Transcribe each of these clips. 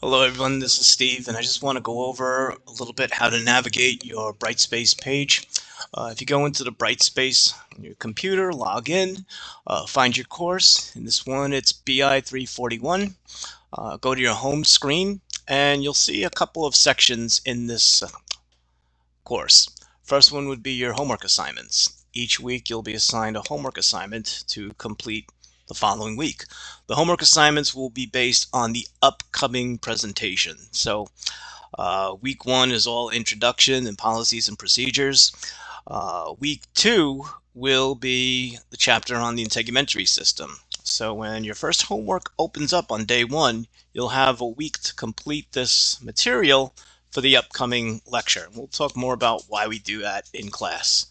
Hello everyone, this is Steve, and I just want to go over a little bit how to navigate your brightspace page. If you go into the brightspace on your computer, log in, find your course. In this one, it's BI 341. Go to your home screen, and you'll see a couple of sections in this course. First one would be your homework assignments. Each week you'll be assigned a homework assignment to complete the following week. The homework assignments will be based on the upcoming presentation. So week 1 is all introduction and policies and procedures. Week 2 will be the chapter on the integumentary system. So when your first homework opens up on day 1, you'll have a week to complete this material for the upcoming lecture. We'll talk more about why we do that in class.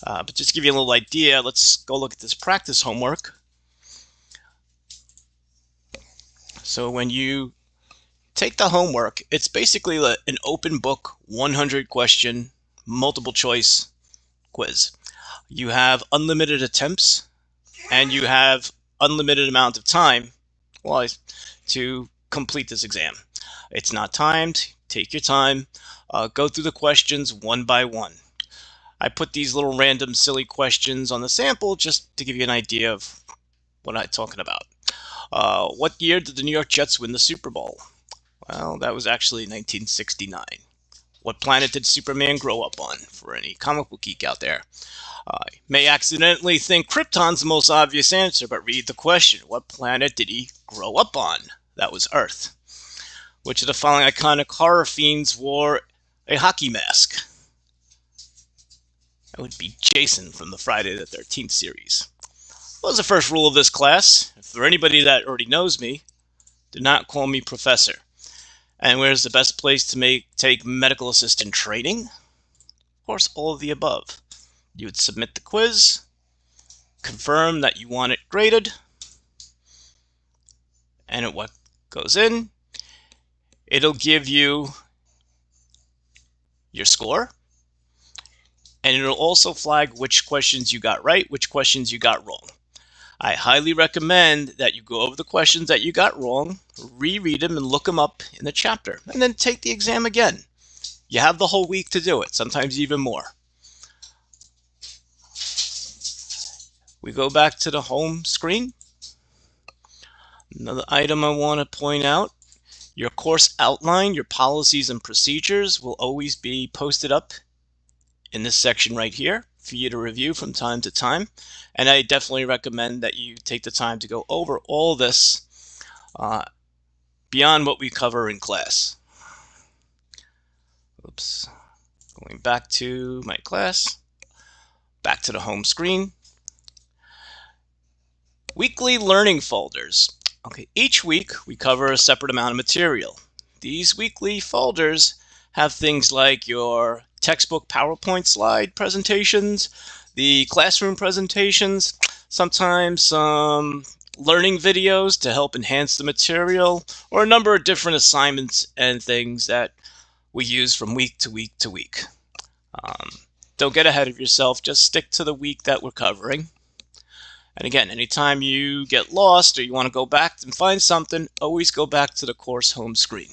But just to give you a little idea, let's go look at this practice homework. So when you take the homework, it's basically an open book 100 question multiple choice quiz. You have unlimited attempts and you have unlimited amount of time to complete this exam. It's not timed. Take your time. Go through the questions one by one. I put these little random silly questions on the sample just to give you an idea of what I'm talking about. What year did the New York Jets win the Super Bowl? Well, that was actually 1969. What planet did Superman grow up on? For any comic book geek out there. You may accidentally think Krypton's the most obvious answer, but read the question. What planet did he grow up on? That was Earth. Which of the following iconic horror fiends wore a hockey mask? That would be Jason from the Friday the 13th series. What was the first rule of this class? For anybody that already knows me, do not call me professor. And where's the best place to take medical assistant training? Of course, all of the above. You would submit the quiz, confirm that you want it graded, and what goes in, it'll give you your score, and it'll also flag which questions you got right, which questions you got wrong. I highly recommend that you go over the questions that you got wrong, reread them, and look them up in the chapter, and then take the exam again. You have the whole week to do it, sometimes even more. We go back to the home screen. Another item I want to point out, your course outline, your policies and procedures will always be posted up in this section right here for you to review from time to time. And I definitely recommend that you take the time to go over all this beyond what we cover in class. Oops. Going back to my class, back to the home screen. Weekly learning folders. Okay, each week we cover a separate amount of material. These weekly folders have things like your textbook PowerPoint slide presentations, the classroom presentations, sometimes some learning videos to help enhance the material, or a number of different assignments and things that we use from week to week to week. Don't get ahead of yourself, just stick to the week that we're covering. And again, anytime you get lost or you want to go back and find something, always go back to the course home screen.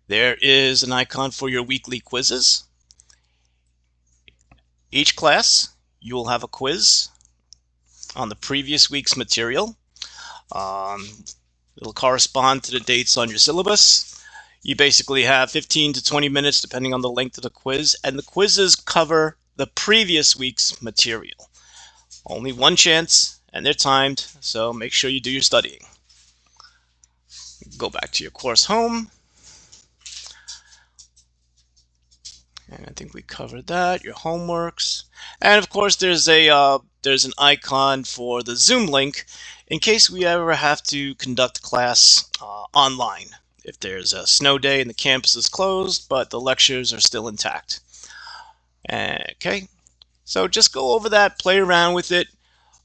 There is an icon for your weekly quizzes. Each class, you will have a quiz on the previous week's material. It'll correspond to the dates on your syllabus. You basically have 15 to 20 minutes depending on the length of the quiz, and the quizzes cover the previous week's material. Only one chance, and they're timed, so make sure you do your studying. Go back to your course home. And I think we covered that, your homeworks. And of course, there's an icon for the Zoom link in case we ever have to conduct class online. If there's a snow day and the campus is closed, but the lectures are still intact. Okay, so just go over that, play around with it.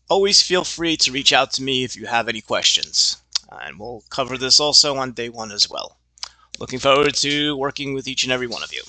Always feel free to reach out to me if you have any questions. And we'll cover this also on day 1 as well. Looking forward to working with each and every one of you.